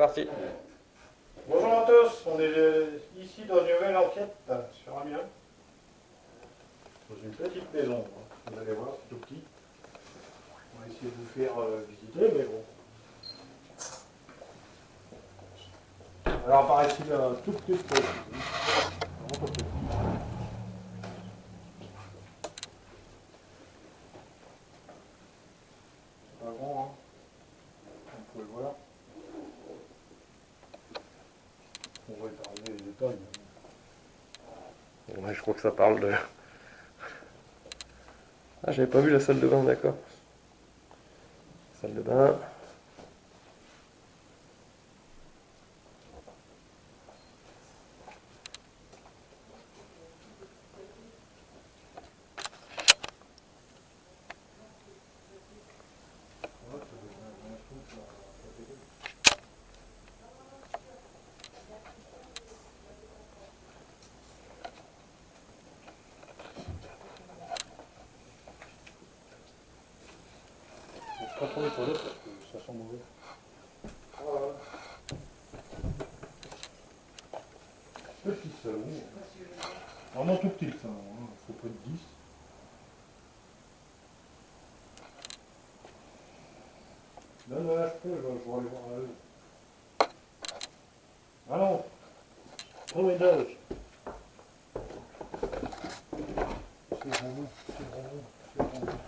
parti. Bonjour à tous, on est ici dans une nouvelle enquête sur Amiens. Dans une petite maison, vous allez voir, c'est tout petit. On va essayer de vous faire visiter, mais bon. Alors par ici, un tout petit peu. Vraiment pas petit. C'est pas grand, hein. Vous pouvez le voir. On va épargner les détails. Ouais, je crois que ça parle de... Ah, j'avais pas vu la salle de bain, d'accord. Salle de bain. Pas trop les toilettes parce que ça sent mauvais. Voilà. Petit salon. Vraiment tout petit le salon, hein. Faut pas être 10. Non, non, je peux, je vais aller voir à eux. Ah non, trop ménage. C'est vraiment, c'est vraiment, c'est vraiment.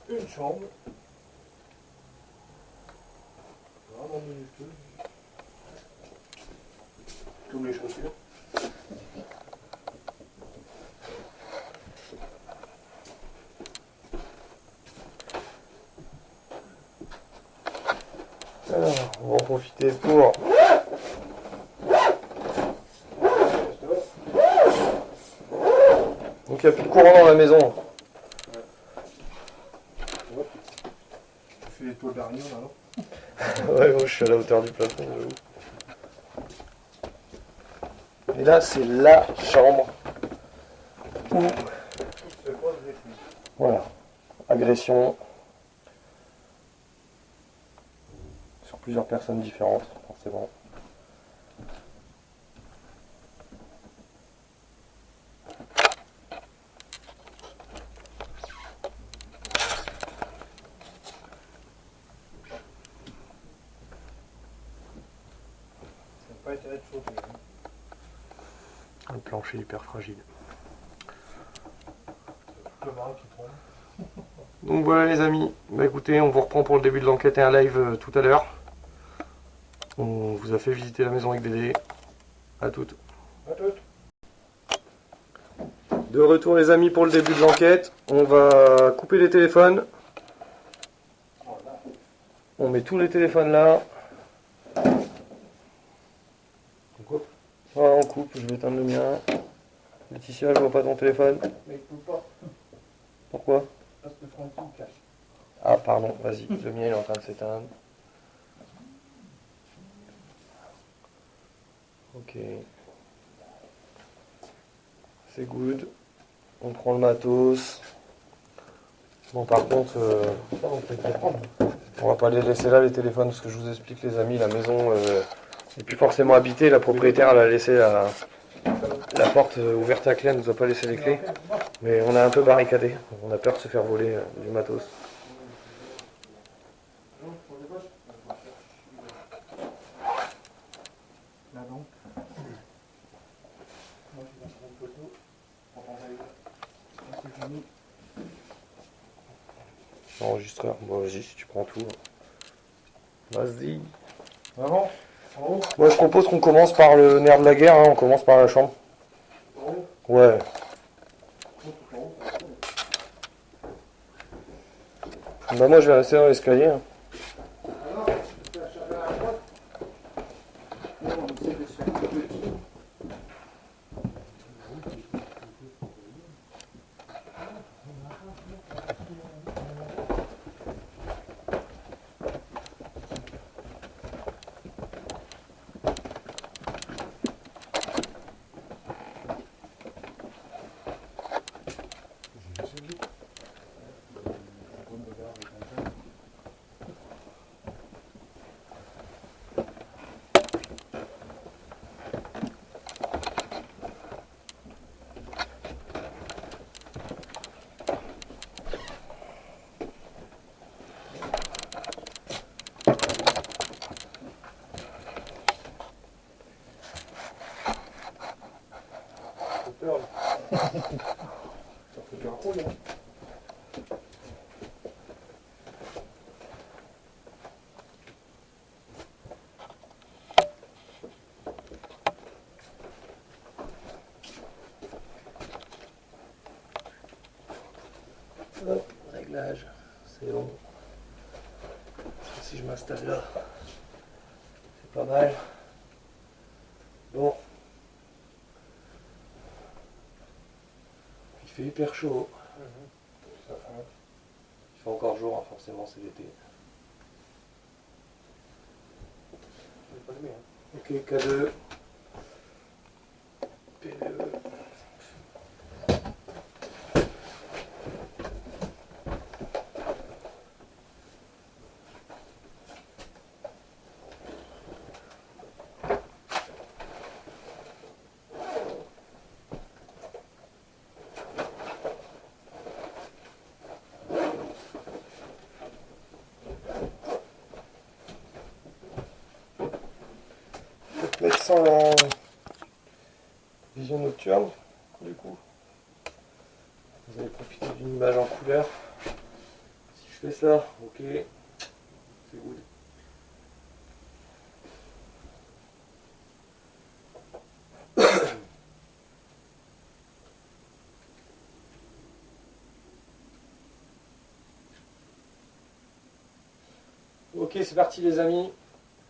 Une chambre. Vraiment minuscule. Comme les chaussures. Alors, on va en profiter pour... Donc il n'y a plus de courant dans la maison. Tu fais les toits d'araignée là, non? Ouais, je suis à la hauteur du plafond, j'avoue. Et là, c'est la chambre où... C'est quoi le défi? Voilà. Agression. Sur plusieurs personnes différentes, forcément. Ça n'a pas été réchauffé. Un plancher hyper fragile. Le bras qui tombe. Donc voilà les amis, bah écoutez, on vous reprend pour le début de l'enquête et un live tout à l'heure. On vous a fait visiter la maison avec Dédé. À toutes. À toutes. De retour les amis pour le début de l'enquête. On va couper les téléphones. On met tous les téléphones là. On coupe. Voilà, on coupe, je vais éteindre le mien. Laetitia, je vois pas ton téléphone. Mais il ne peut pas. Pourquoi? Parce que Francky me cache. Ah pardon, vas-y, le mien il est en train de s'éteindre. Ok. C'est good. On prend le matos. Bon par contre, on va pas les laisser là les téléphones parce que je vous explique les amis, la maison n'est plus forcément habitée. La propriétaire elle a laissé la porte ouverte à clé, elle nous a pas laissé les clés. Mais on a un peu barricadé. On a peur de se faire voler du matos. Là donc. Moi je vais prendre une photo. C'est fini. Enregistreur, bon vas-y si tu prends tout. Vas-y. Vraiment? En haut? Moi je propose qu'on commence par le nerf de la guerre, hein. On commence par la chambre. En haut? Ouais. Bah moi je vais rester dans l'escalier. Hein. Alors, tu vas chercher à droite? Non, on essaie de se faire couper dessus. Hop, réglage, c'est bon. Si je m'installe là, c'est pas mal. Bon. Il fait hyper chaud. Il fait encore jour, hein, forcément c'est l'été. Ok, K2. PVE. Mettre ça en vision nocturne, du coup. Vous allez profiter d'une image en couleur. Si je fais ça, ok, c'est good. Ok, c'est parti les amis.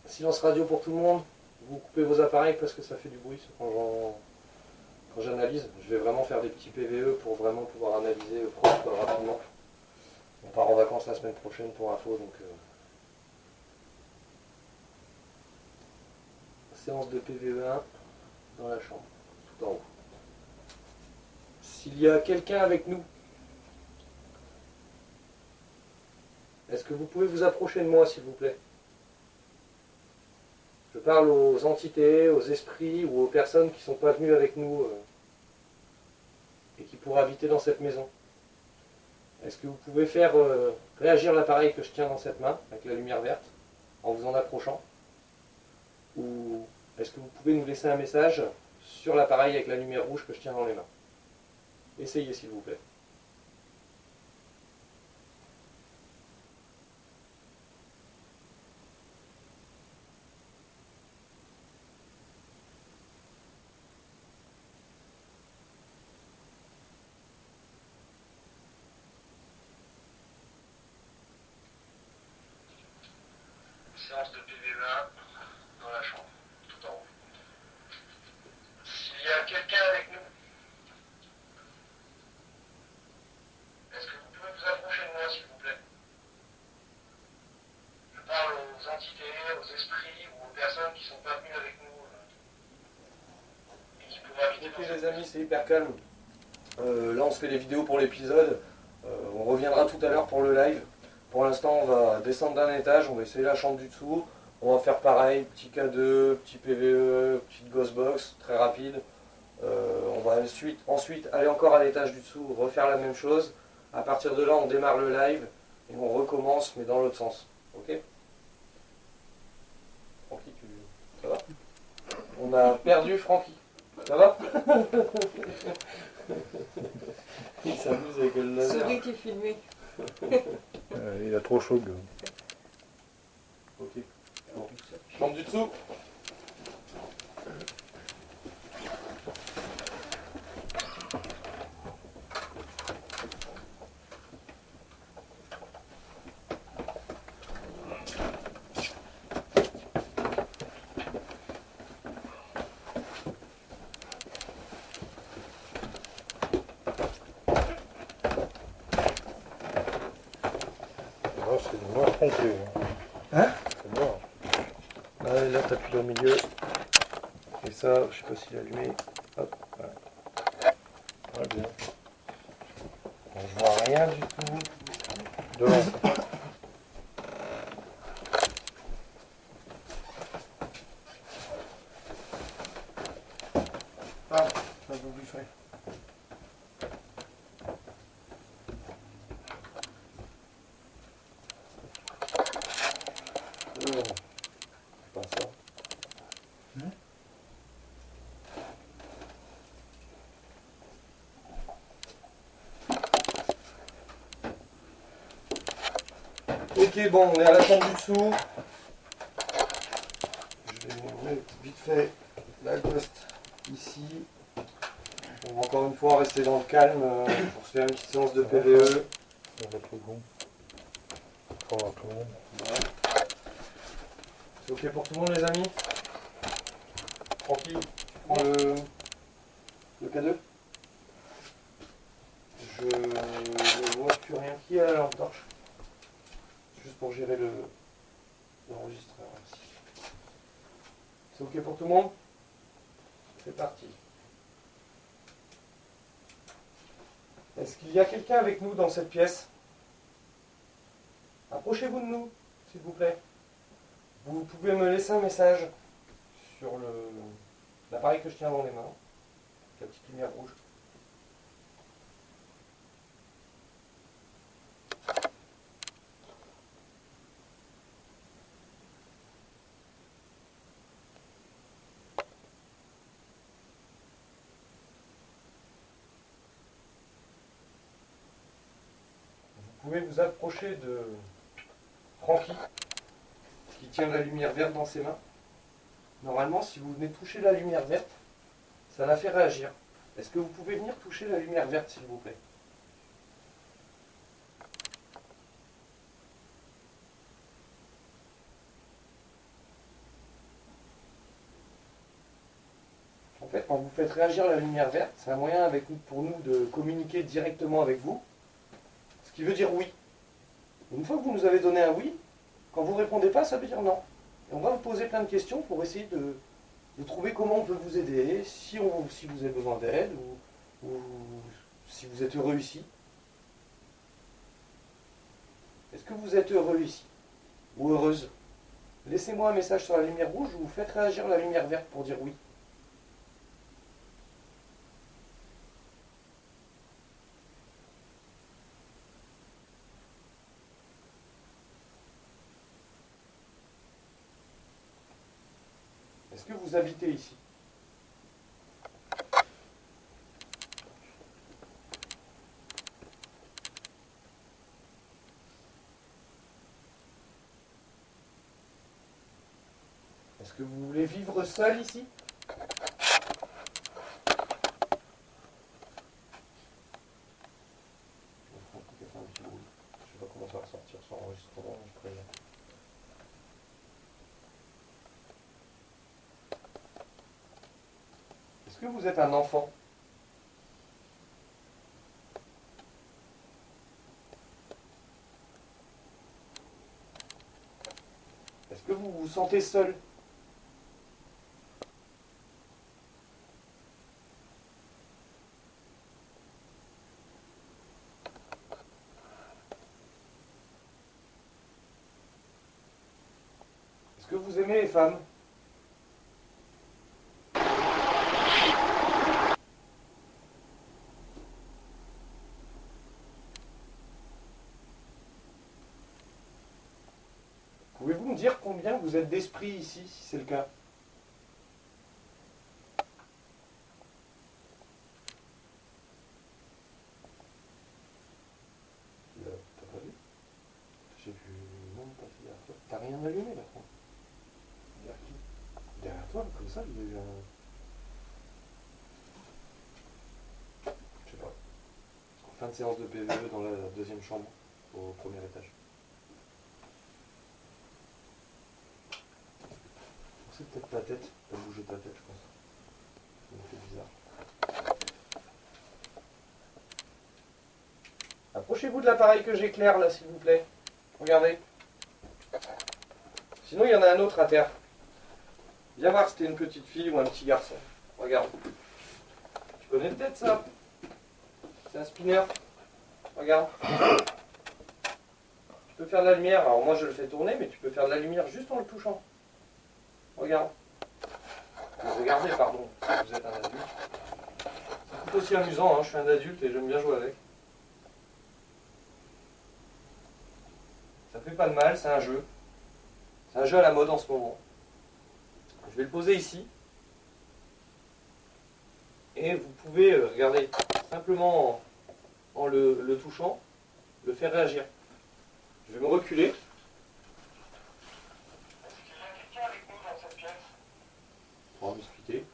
Silence radio pour tout le monde. Vous coupez vos appareils parce que ça fait du bruit quand j'analyse. Je vais vraiment faire des petits PVE pour vraiment pouvoir analyser rapidement. On part en vacances la semaine prochaine pour info, donc séance de PVE1 dans la chambre, tout en haut. S'il y a quelqu'un avec nous, est-ce que vous pouvez vous approcher de moi s'il vous plaît? Je parle aux entités, aux esprits ou aux personnes qui ne sont pas venues avec nous et qui pourraient habiter dans cette maison. Est-ce que vous pouvez faire réagir l'appareil que je tiens dans cette main, avec la lumière verte, en vous en approchant? Ou est-ce que vous pouvez nous laisser un message sur l'appareil avec la lumière rouge que je tiens dans les mains? Essayez s'il vous plaît. Séance de PVE1 dans la chambre, tout en haut. S'il y a quelqu'un avec nous, est-ce que vous pouvez vous approcher de moi s'il vous plaît? Je parle aux entités, aux esprits ou aux personnes qui ne sont pas venues avec nous et qui pourraient habiter. Ok les amis, c'est hyper calme. Là on se fait les vidéos pour l'épisode. On reviendra tout à l'heure pour le live. Pour l'instant, on va descendre d'un étage, on va essayer la chambre du dessous. On va faire pareil, petit K2, petit PVE, petite ghost box, très rapide. On va ensuite aller encore à l'étage du dessous, refaire la même chose. À partir de là, on démarre le live et on recommence, mais dans l'autre sens. Ok? Francky, ça va? On a perdu Francky. Ça va? Il s'amuse avec le laser. Celui qui est filmé. Il a trop chaud. Ok. Bon. Chambre du dessous. C'est noir complet. Hein? C'est noir. Ouais, là, t'appuies au milieu. Et ça, je sais pas s'il est allumé. Hop, voilà. Ouais, bien. Bon, je vois rien du tout. Devant. Ah, ça vous lui fait. Pas ça. Ok, bon, on est à la chambre du dessous. Je vais mettre vite fait la ghost ici. On va encore une fois rester dans le calme pour se faire une petite séance de PVE. On va tout le monde. On va tout le monde. Ouais. C'est ok pour tout le monde les amis? Tranquille. Prends le K2. Je ne vois plus rien. Qui a la lampe torche? Juste pour gérer l'enregistreur aussi. C'est ok pour tout le monde? C'est parti. Est-ce qu'il y a quelqu'un avec nous dans cette pièce? Approchez-vous de nous, s'il vous plaît. Vous pouvez me laisser un message sur l'appareil que je tiens dans les mains. La petite lumière rouge. Vous pouvez vous approcher de Francky, qui tient la lumière verte dans ses mains. Normalement, si vous venez toucher la lumière verte, ça la fait réagir. Est-ce que vous pouvez venir toucher la lumière verte, s'il vous plaît? En fait, quand vous faites réagir la lumière verte, c'est un moyen pour nous de communiquer directement avec vous, ce qui veut dire oui. Une fois que vous nous avez donné un oui, quand vous ne répondez pas, ça veut dire non. Et on va vous poser plein de questions pour essayer de trouver comment on peut vous aider, si vous avez besoin d'aide, ou si vous êtes heureux ici. Est-ce que vous êtes heureux ici? Ou heureuse? Laissez-moi un message sur la lumière rouge ou faites réagir la lumière verte pour dire oui. Est-ce que vous habitez ici? Est-ce que vous voulez vivre seul ici? Je sais pas comment ça va ressortir sur l'enregistrement, je préviens. Est-ce que vous êtes un enfant? Est-ce que vous vous sentez seul? Est-ce que vous aimez les femmes? Pouvez-vous me dire combien vous êtes d'esprit ici, si c'est le cas? T'as pas vu? J'ai vu... Non, pas fait derrière toi. T'as rien allumé là, Franck? Derrière qui? Derrière toi, comme ça, il y a eu un... Je sais pas. En fin de séance de PVE dans la deuxième chambre, au premier étage. C'est peut-être ta tête, t'as bougé ta tête, je pense. Ça me fait bizarre. Approchez-vous de l'appareil que j'éclaire là, s'il vous plaît. Regardez. Sinon, il y en a un autre à terre. Viens voir si c'était une petite fille ou un petit garçon. Regarde. Tu connais peut-être ça? C'est un spinner. Regarde. Tu peux faire de la lumière. Alors moi, je le fais tourner, mais tu peux faire de la lumière juste en le touchant. Regarde. Regardez, pardon, si vous êtes un adulte. C'est tout aussi amusant, hein, je suis un adulte et j'aime bien jouer avec. Ça fait pas de mal, c'est un jeu. C'est un jeu à la mode en ce moment. Je vais le poser ici. Et vous pouvez, regardez, simplement en le touchant, le faire réagir. Je vais me reculer. Pour m'expliquer.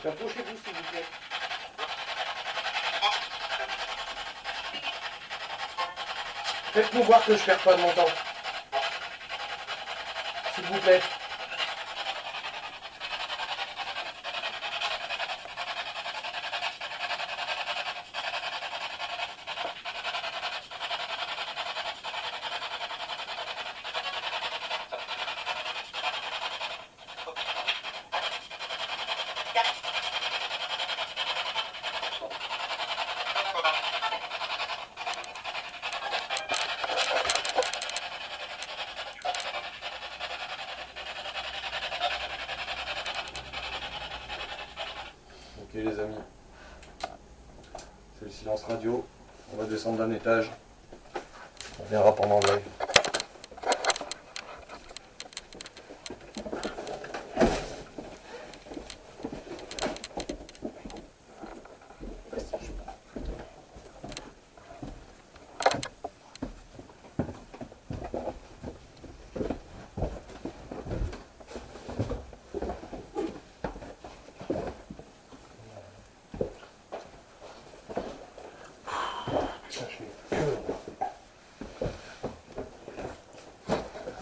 Approchez-vous s'il vous plaît. Faites-nous voir que je perds pas de mon temps. S'il vous plaît. Ok les amis, c'est le silence radio, on va descendre d'un étage, on verra pendant le live.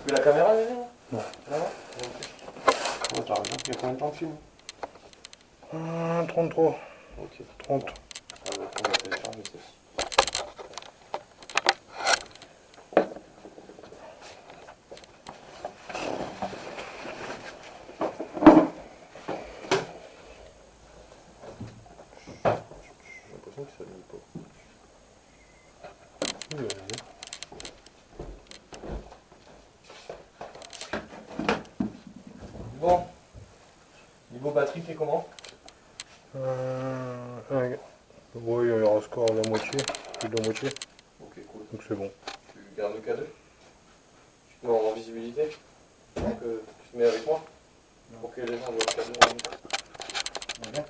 Tu la caméra, Néné? Non. Non. Oh, t'as raison, il y a combien de temps de film? 33. Ok. 30. On va télécharger celle-ci. J'ai l'impression que ça ne pas. Oui, vas-y. Bon. Niveau batterie, t'es comment? Oui, il y aura score à la moitié. Plus de la moitié. Ok, cool. Donc c'est bon. Tu gardes le K2? Tu te mets en visibilité? Donc tu te mets avec moi? Pour que les gens voient le K2 en même temps. Bien.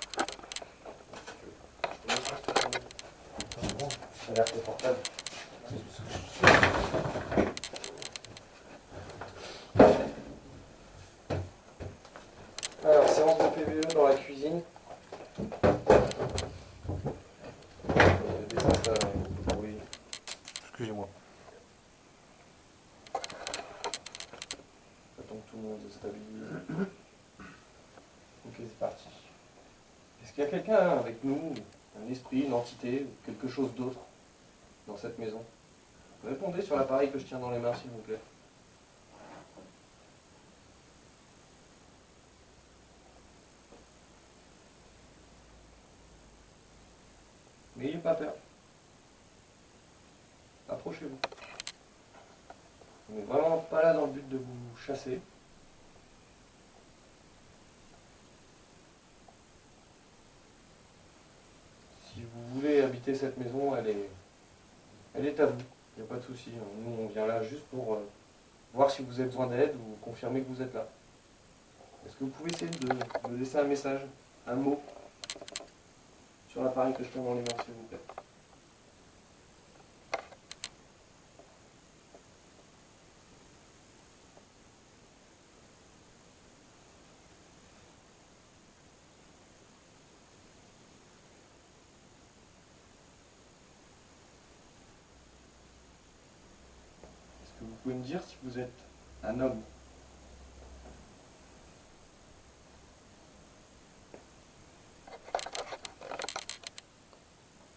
Ça a l'air confortable. Alors, séance de PVE dans la cuisine. Il y a des installations, oui. Excusez-moi. Attends que tout le monde se stabilise. Ok, c'est parti. Est-ce qu'il y a quelqu'un avec nous, un esprit, une entité, ou quelque chose d'autre dans cette maison? Répondez sur l'appareil que je tiens dans les mains, s'il vous plaît. N'ayez pas peur. Approchez-vous. On n'est vraiment pas là dans le but de vous chasser. Si vous voulez habiter cette maison, elle est à vous. Il n'y a pas de souci. Nous, on vient là juste pour voir si vous avez besoin d'aide ou confirmer que vous êtes là. Est-ce que vous pouvez essayer de me laisser un message, un mot, sur l'appareil que je tiens dans les mains, s'il vous plaît? Est-ce que vous pouvez me dire si vous êtes un homme?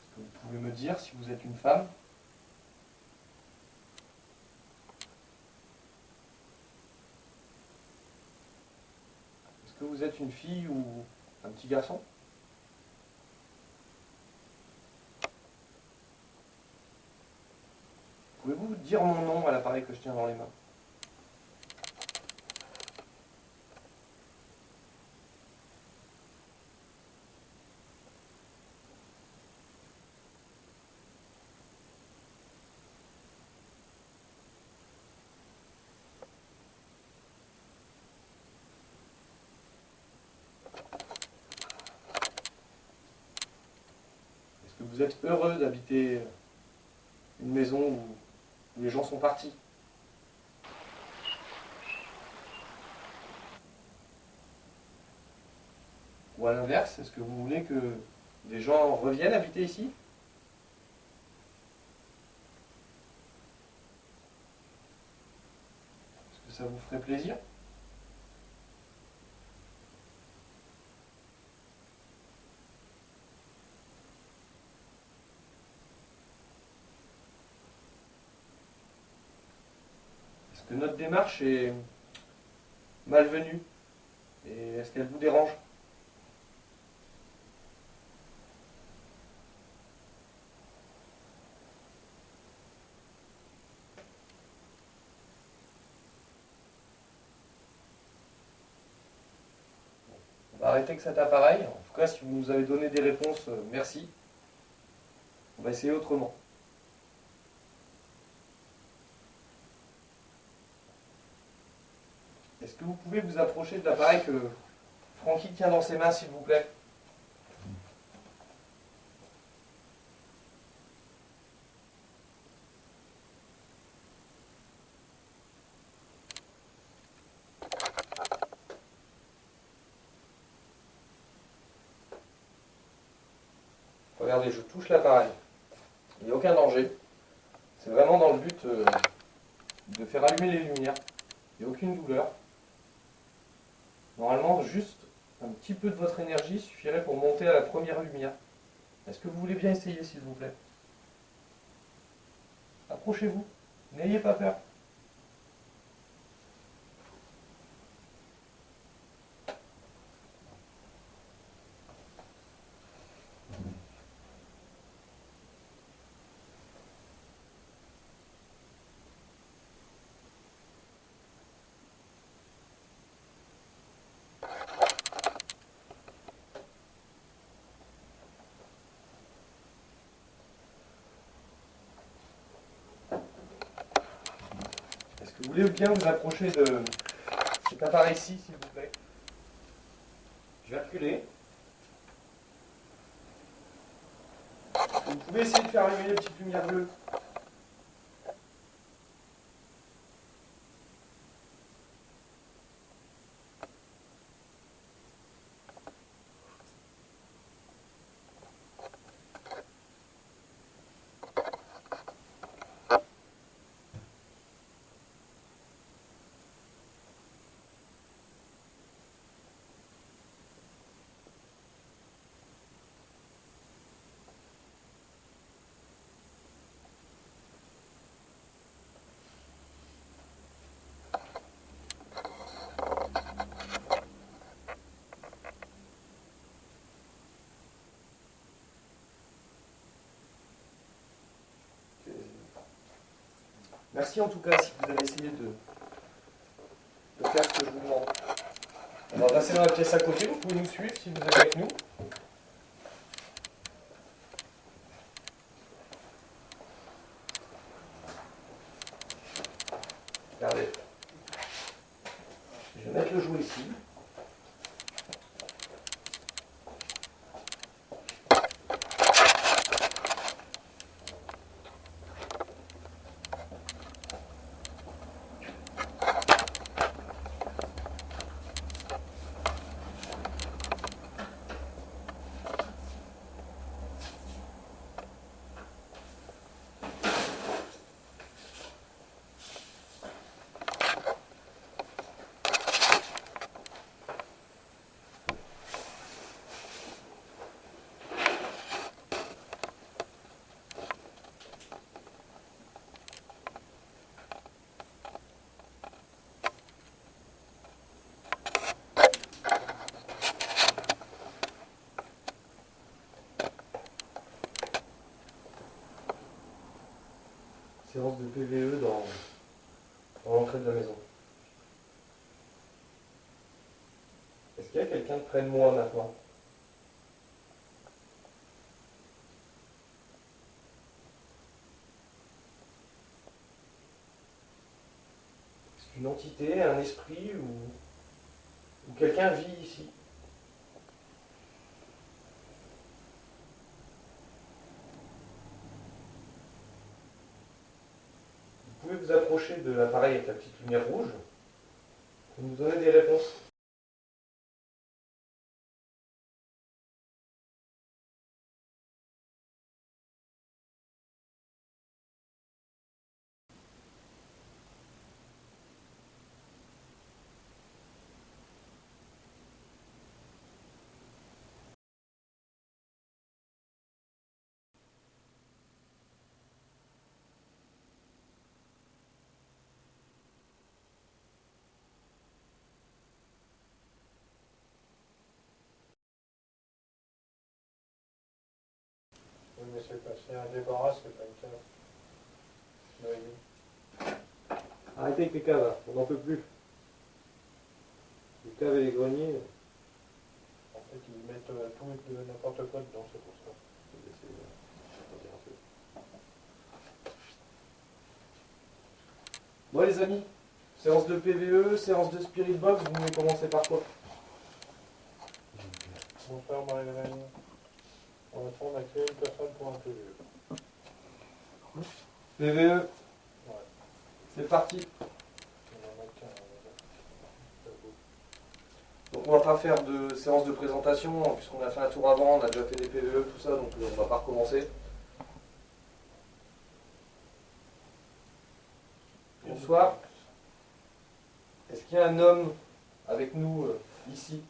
Est-ce que vous pouvez me dire si vous êtes une femme? Est-ce que vous êtes une fille ou un petit garçon? Pouvez-vous dire mon nom à l'appareil que je tiens dans les mains? Est-ce que vous êtes heureux d'habiter une maison où les gens sont partis? Ou à l'inverse, est-ce que vous voulez que des gens reviennent habiter ici? Est-ce que ça vous ferait plaisir? Est-ce que notre démarche est malvenue? Et est-ce qu'elle vous dérange? On va arrêter que cet appareil. En tout cas, si vous nous avez donné des réponses, merci. On va essayer autrement. Est-ce que vous pouvez vous approcher de l'appareil que Francky tient dans ses mains, s'il vous plaît? Regardez, je touche l'appareil. Il n'y a aucun danger. C'est vraiment dans le but de faire allumer les lumières. Il n'y a aucune douleur. Normalement, juste un petit peu de votre énergie suffirait pour monter à la première lumière. Est-ce que vous voulez bien essayer, s'il vous plaît? Approchez-vous. N'ayez pas peur. Est-ce que vous voulez bien vous approcher de cet appareil-ci, s'il vous plaît? Je vais reculer. Vous pouvez essayer de faire allumer les petites lumières bleues. Merci en tout cas si vous avez essayé de faire ce que je vous demande. On va passer dans la pièce à côté, vous pouvez nous suivre si vous êtes avec nous. Regardez. Je vais mettre le jouet ici. Séance de PVE dans l'entrée de la maison. Est-ce qu'il y a quelqu'un près de moi maintenant? Est-ce qu'une entité, un esprit ou quelqu'un vit ici? Vous pouvez vous approcher de l'appareil avec la petite lumière rouge et nous donner des réponses. mais c'est un débarras, c'est pas une cave. Oui. Arrêtez avec les caves, là. On n'en peut plus. Les caves et les greniers. En fait, ils mettent tout et n'importe quoi dedans, c'est pour ça. Bon les amis, séance de PVE, séance de Spirit Box, vous voulez commencer par quoi? Bonsoir Marie-Hélène. Pour l'instant, on a créé une personne pour un peu vieux. PVE, Ouais. c'est parti. On en a qu'un, ça vaut. Donc on va pas faire de séance de présentation, hein, puisqu'on a fait un tour avant, on a déjà fait des PVE, tout ça, donc on va pas recommencer. Bonsoir. Est-ce qu'il y a un homme avec nous ici?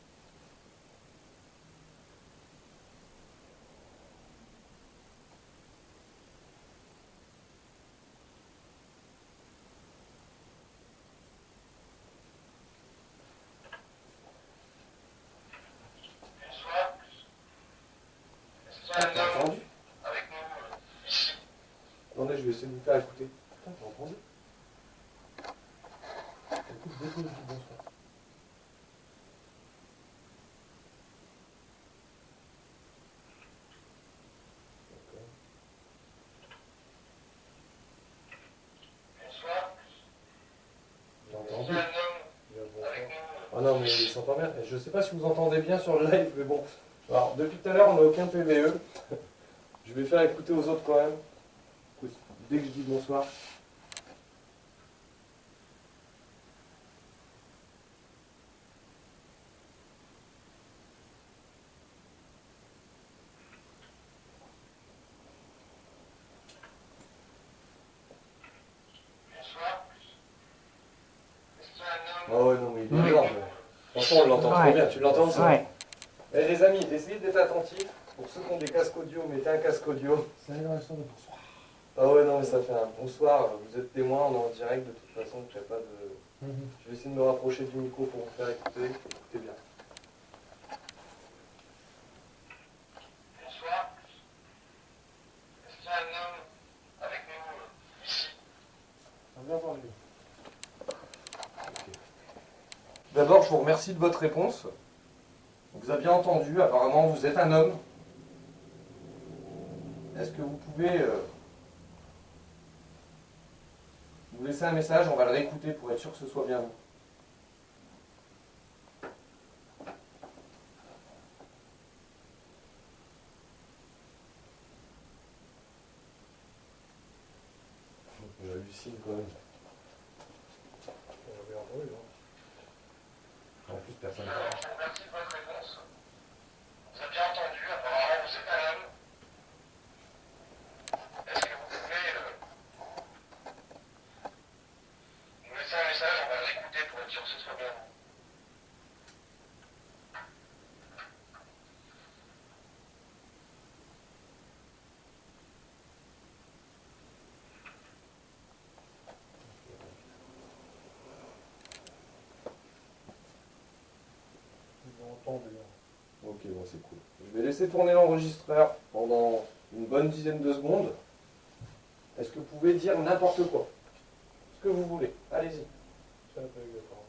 T'as entendu? Attendez, je vais essayer de vous faire écouter. Putain, t'as entendu? Écoute, dès que je dis bonsoir. T'as entendu? Ah non, mais il s'entend bien. Je sais pas si vous entendez bien sur le live, mais bon. Alors, depuis tout à l'heure, on n'a aucun PVE. Je vais faire écouter aux autres quand même. Écoute, dès que je dis bonsoir. Ah ouais, non, mais il est énorme. Franchement, on l'entend trop bien. Tu l'entends ça? Ouais. Eh, les amis, essayez d'être attentifs. Pour ceux qui ont des casques audio, mettez un casque audio. C'est une relation de bonsoir. Ah ouais, non, mais ça fait un bonsoir. Vous êtes témoin, on est en direct de toute façon. Je pas de... Je vais essayer de me rapprocher du micro pour vous faire écouter. Écoutez bien. Bonsoir. Est-ce qu'il y a un homme avec nous ici? On a bien entendu. D'abord, je vous remercie de votre réponse. On vous a bien entendu. Apparemment, vous êtes un homme. Est-ce que vous pouvez nous laisser un message? On va le réécouter pour être sûr que ce soit bien vous. J'hallucine quand même. On a bien entendu, hein. En plus, personne ne Je parle. vous remercie de votre réponse. On vous a bien entendu, apparemment vous êtes un homme. Est-ce que vous pouvez nous laisser un message? On va l'écouter pour être sûr que ce soit bien vous. Ils ont entendu. Ok, bon, c'est cool. Je vais laisser tourner l'enregistreur pendant une bonne dizaine de secondes. Est-ce que vous pouvez dire n'importe quoi? Ce que vous voulez. Allez-y. Ça peut y avoir.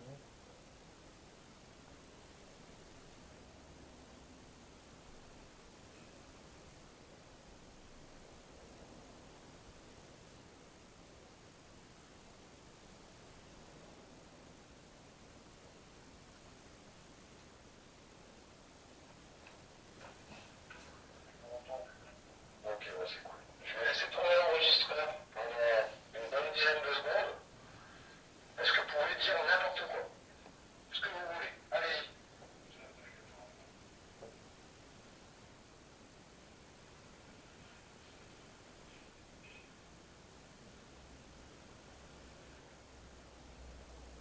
Ok, ouais, c'est cool. Je vais laisser tourner l'enregistreur pendant une bonne dizaine de secondes. Est-ce que vous pouvez dire n'importe quoi? Ce que vous voulez. Allez-y.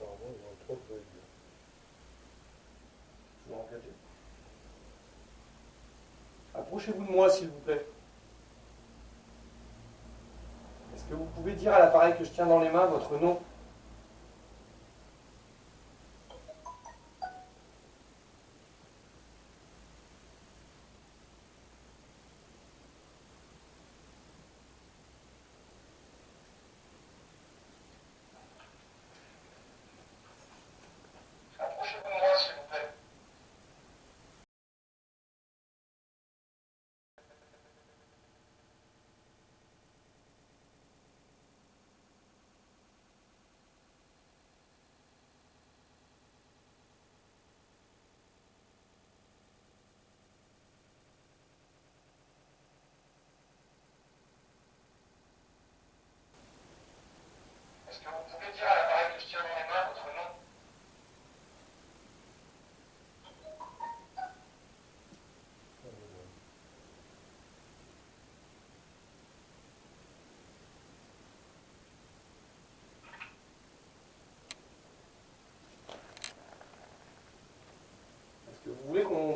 Apparemment, ils ont trop de bruit. Je vais enquêter. Approchez-vous de moi, s'il vous plaît. Est-ce que vous pouvez dire à l'appareil que je tiens dans les mains votre nom?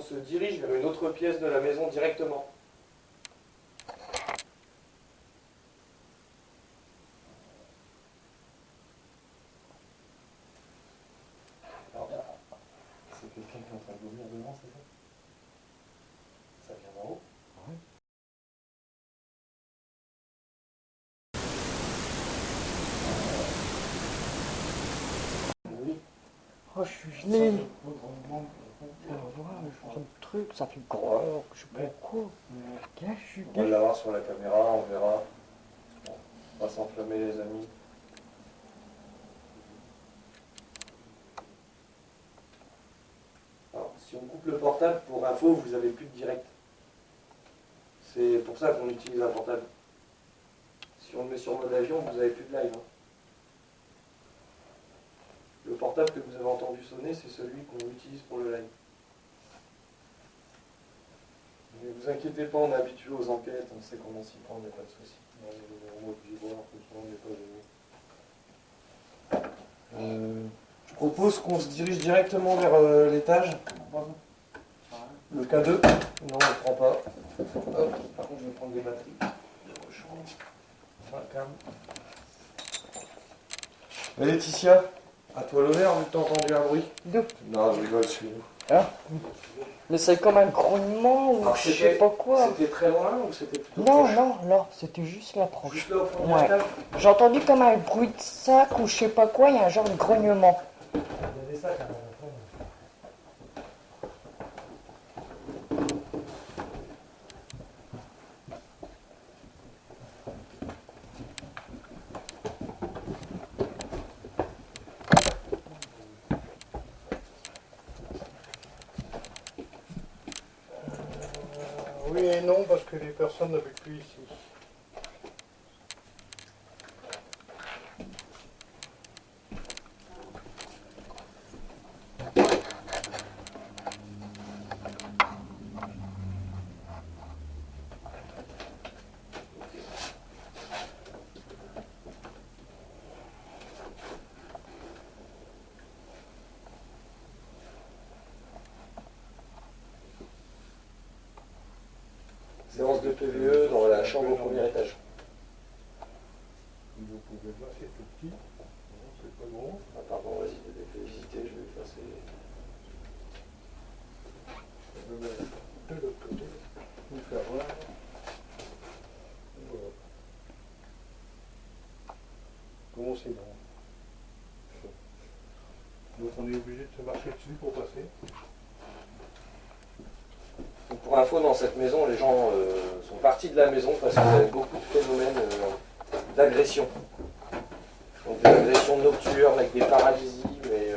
se dirige vers une autre pièce de la maison directement. C'est quelqu'un qui est en train de vomir devant, c'est ça? Ça vient d'en haut? Ouais. Oui. Oh, je suis gelé. Voilà, je vois le truc, ça fait gros, je sais pas quoi. Là, je suis On va l'avoir sur la caméra, on verra. Bon, on va s'enflammer les amis. Alors, si on coupe le portable, pour info, vous n'avez plus de direct. C'est pour ça qu'on utilise un portable. Si on le met sur mode avion, vous n'avez plus de live. Hein. Le portable que vous avez entendu sonner, c'est celui qu'on utilise pour le live. Ne vous inquiétez pas, on est habitué aux enquêtes, on sait comment s'y prendre, il n'y a pas de souci. Je propose qu'on se dirige directement vers l'étage. Le K2. Non, on ne prend pas. Hop. Par contre, je vais prendre des batteries. Enfin, calme. Mais Laetitia, à toi l'honneur, vu que t'as entendu un bruit. D'où? Non, je rigole, suis-nous. Hein? Mais c'est comme un grognement ou Alors, je sais pas quoi. C'était très loin ou c'était plutôt Non, proche? non, c'était juste là proche. Juste là au fond de Ouais. la table. J'ai entendu comme un bruit de sac ou je sais pas quoi, il y a un genre de grognement. Il y a des sacs à l'enfant. Oui et non, parce que les personnes n'habitent plus ici. Séance de PVE dans la chambre au premier étage. Vous pouvez voir, c'est tout petit. Non, c'est pas gros. Ah, pardon, vas-y, fais visiter, je vais effacer. De l'autre côté, vous faire voir. Voilà. Comment c'est grand. Donc on est obligé de se marcher dessus pour passer. Donc, pour info, dans cette maison, les gens sont partis de la maison parce qu'il y avait beaucoup de phénomènes d'agression. Donc des agressions nocturnes avec des paralysies, mais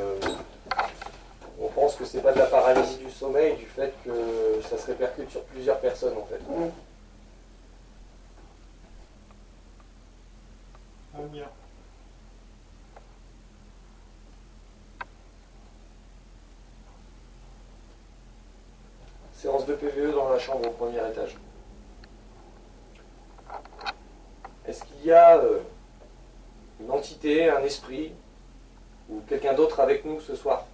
on pense que c'est pas de la paralysie du sommeil, du fait que ça se répercute sur plusieurs personnes en fait. Un mien. Séance de PVE dans la chambre au premier étage. Est-ce qu'il y a une entité, un esprit, ou quelqu'un d'autre avec nous ce soir?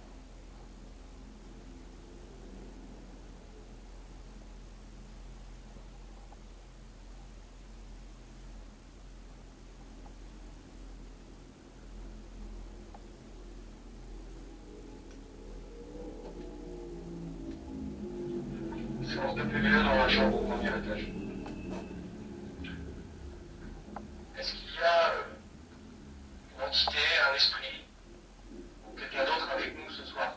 Séance de PVE dans la chambre au premier étage. Est-ce qu'il y a une entité, un esprit, ou quelqu'un d'autre avec nous ce soir?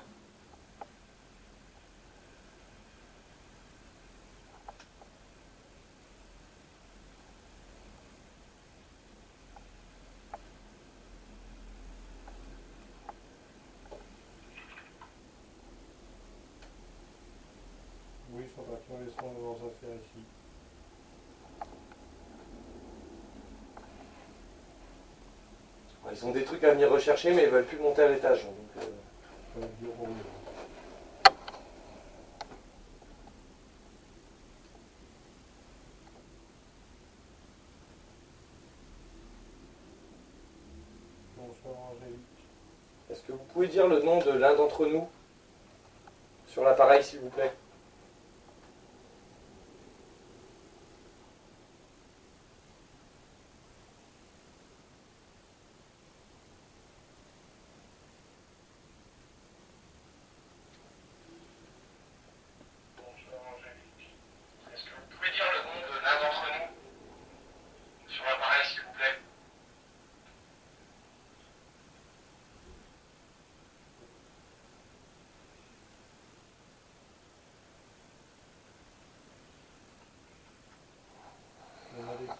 Oui, il faudra qu'on laisse leurs affaires ici. Ils ont des trucs à venir rechercher, mais ils veulent plus monter à l'étage. Donc, Ça va être dur pour eux. Bonsoir Angélique. est-ce que vous pouvez dire le nom de l'un d'entre nous sur l'appareil, s'il vous plaît?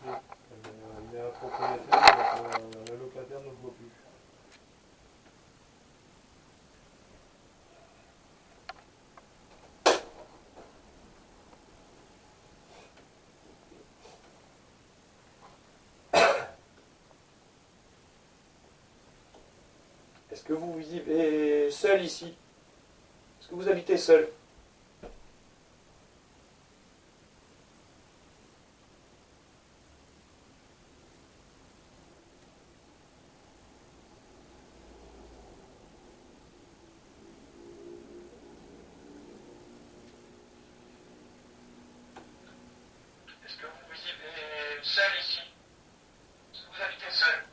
Il y a un propriétaire, donc, le locataire ne le voit plus. Est-ce que vous vivez seul ici? Est-ce que vous habitez seul? Est-ce que vous vivez seul ici? Est-ce que vous habitez seul?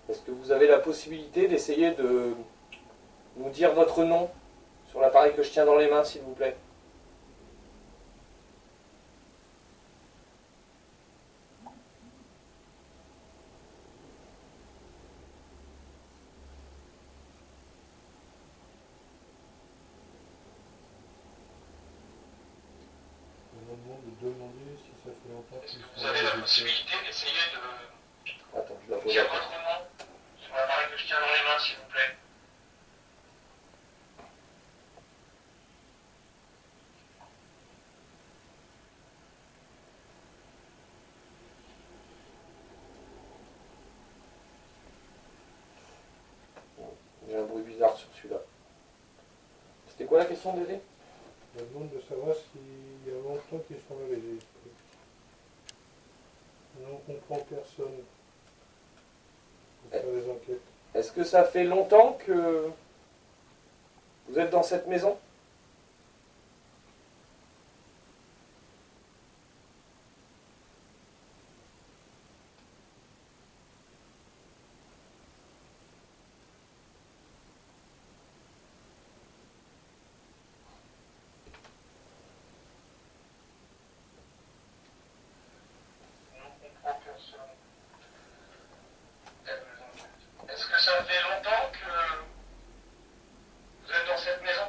Est-ce que vous avez la possibilité d'essayer de nous dire votre nom sur l'appareil que je tiens dans les mains, s'il vous plaît? On me demande de demander si ça fait longtemps Est-ce qu'il que vous avez la possibilité d'essayer de Attends, je dois poser dire la votre nom sur l'appareil que je tiens dans les mains, s'il vous plaît? J'ai un bruit bizarre sur celui-là. C'était quoi la question, Dédé? On me demande de savoir s'il y a longtemps qu'ils sont là, les esprits. On ne comprend personne pour faire les enquêtes. Est-ce que ça fait longtemps que vous êtes dans cette maison? On ne comprend personne. Est-ce que ça fait longtemps que vous êtes dans cette maison?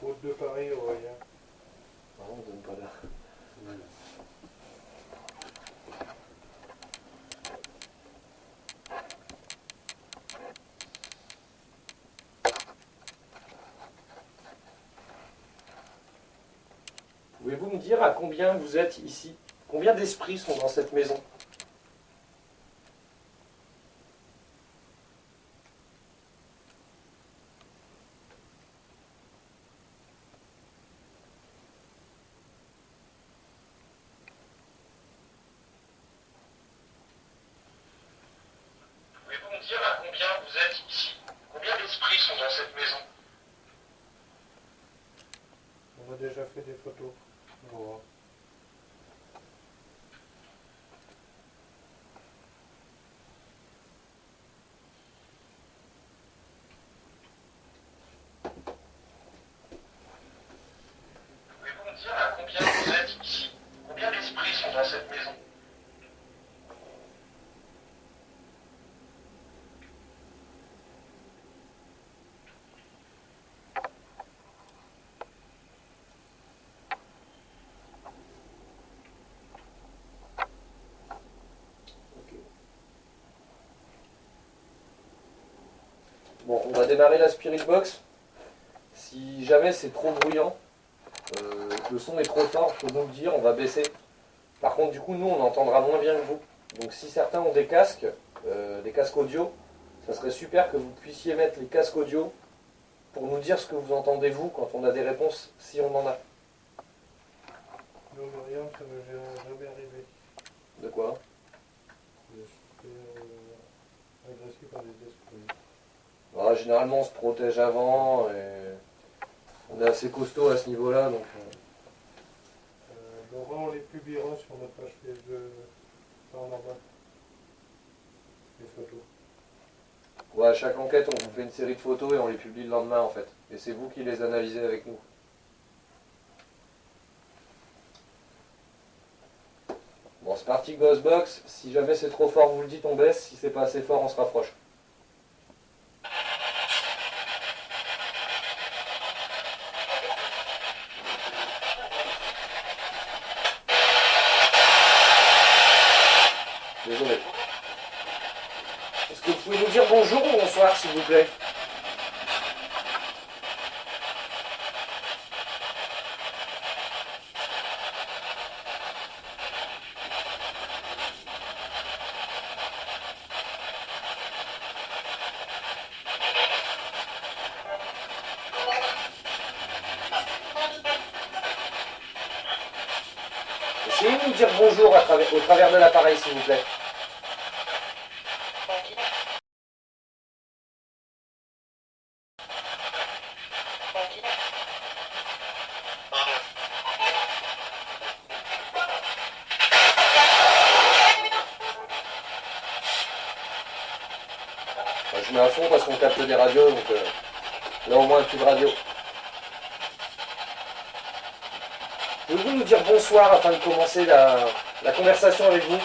Faute de pareil, Aurélien. Non, on donne pas là. Pouvez-vous me dire à combien vous êtes ici? Combien d'esprits sont dans cette maison? Pouvez-vous me dire à combien vous êtes ici? Combien d'esprits sont dans cette maison? On a déjà fait des photos. On va voir. Pouvez-vous me dire à combien vous êtes ici? Combien d'esprits sont dans cette maison? Bon, on va démarrer la Spirit Box. Si jamais c'est trop bruyant, que le son est trop fort, il faut nous le dire, on va baisser. Par contre, du coup, nous, on entendra moins bien que vous. Donc si certains ont des casques audio, ça serait super que vous puissiez mettre les casques audio pour nous dire ce que vous entendez vous quand on a des réponses, si on en a. Non, mais rien, ça m'est jamais arrivé. De quoi? Je suis agressé par des esprits. Voilà, généralement, on se protège avant et on est assez costaud à ce niveau-là. Donc, Laurent, on les publiera sur notre page Facebook Paranormal. Les photos. ouais, à chaque enquête, on vous fait une série de photos et on les publie le lendemain en fait. Et c'est vous qui les analysez avec nous. Bon, c'est parti Ghostbox. Si jamais c'est trop fort, vous le dites, on baisse. Si c'est pas assez fort, on se rapproche. Désolé. Est-ce que vous pouvez nous dire bonjour ou bonsoir, s'il vous plaît? Essayez de nous dire bonjour au travers de l'appareil, s'il vous plaît. Enfin, je mets à fond parce qu'on capte des radios, donc là au moins un plus de radio. Pouvez-vous nous dire bonsoir afin de commencer la conversation avec vous?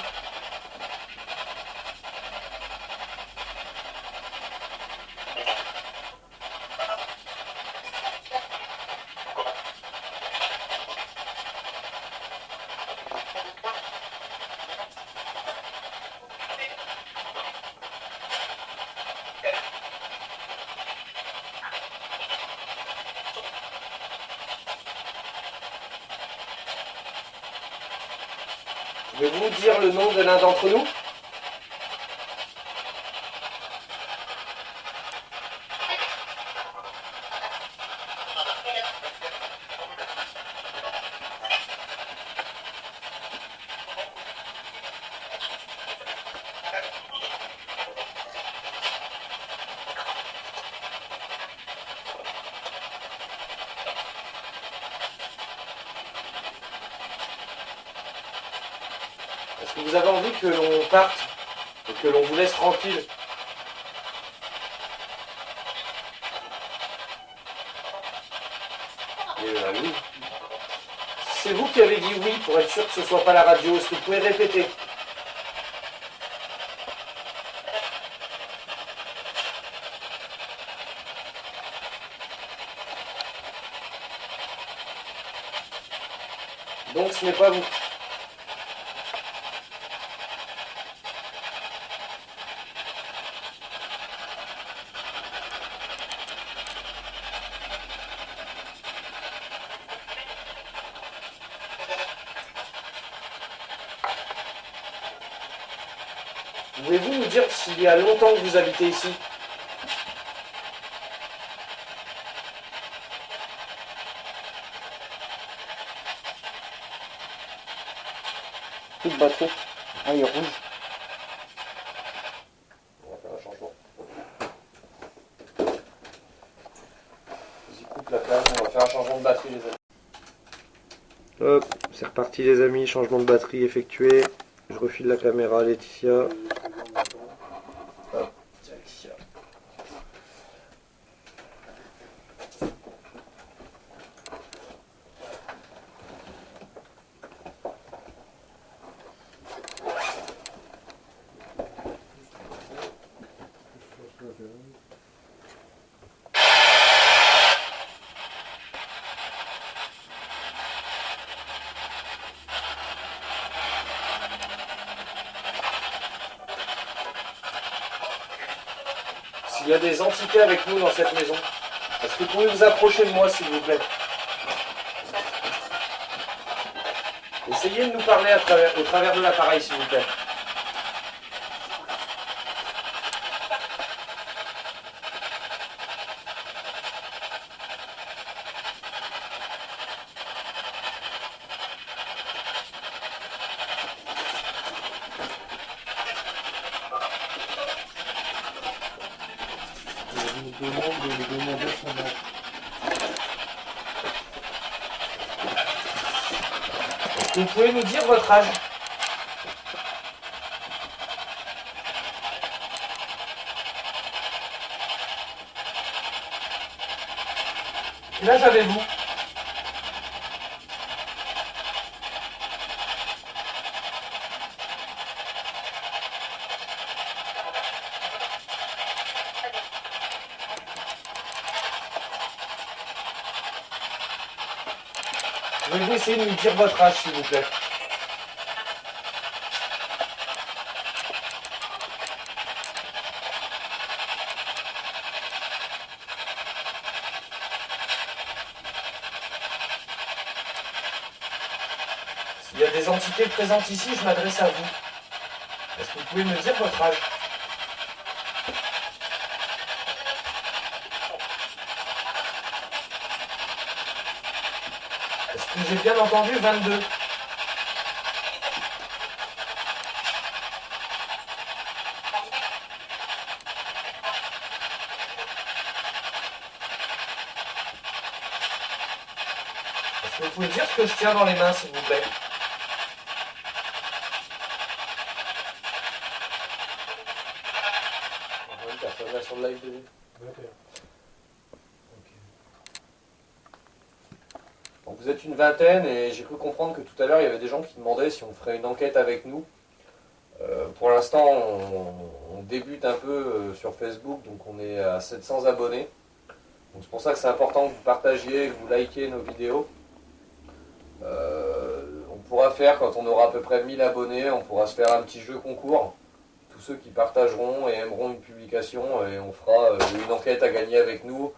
Pouvez-vous dire le nom de l'un d'entre nous? Est-ce que vous avez envie que l'on parte et que l'on vous laisse tranquille? Oui. C'est vous qui avez dit oui pour être sûr que ce ne soit pas la radio. Est-ce que vous pouvez répéter? Donc ce n'est pas vous. Pouvez-vous nous dire s'il y a longtemps que vous habitez ici? Plus de batterie. Ah, il est rouge. On va faire un changement. Vas-y, coupe la flamme, on va faire un changement de batterie, les amis. Hop, c'est reparti, les amis. Changement de batterie effectué. Je refile la caméra à Laetitia. Hop, tiens, Laetitia. s'il y a des entités avec nous dans cette maison. Est-ce que vous pouvez vous approcher de moi, s'il vous plaît? Essayez de nous parler au travers de l'appareil, s'il vous plaît. Je vous demande de lui demander son nom. Vous pouvez nous dire votre âge? Quel âge avez-vous? Pouvez-vous essayer de nous dire votre âge, s'il vous plaît? S'il y a des entités présentes ici, je m'adresse à vous. Est-ce que vous pouvez me dire votre âge? Est-ce que j'ai bien entendu 22? Est-ce que vous pouvez dire ce que je tiens dans les mains, s'il vous plaît? Personne là sur le live de lui. Donc vous êtes une vingtaine et j'ai cru comprendre que tout à l'heure il y avait des gens qui demandaient si on ferait une enquête avec nous. Pour l'instant on débute un peu sur Facebook, donc on est à 700 abonnés. Donc c'est pour ça que c'est important que vous partagiez, que vous likiez nos vidéos. On pourra faire, quand on aura à peu près 1000 abonnés, on pourra se faire un petit jeu concours. Tous ceux qui partageront et aimeront une publication, et on fera une enquête à gagner avec nous,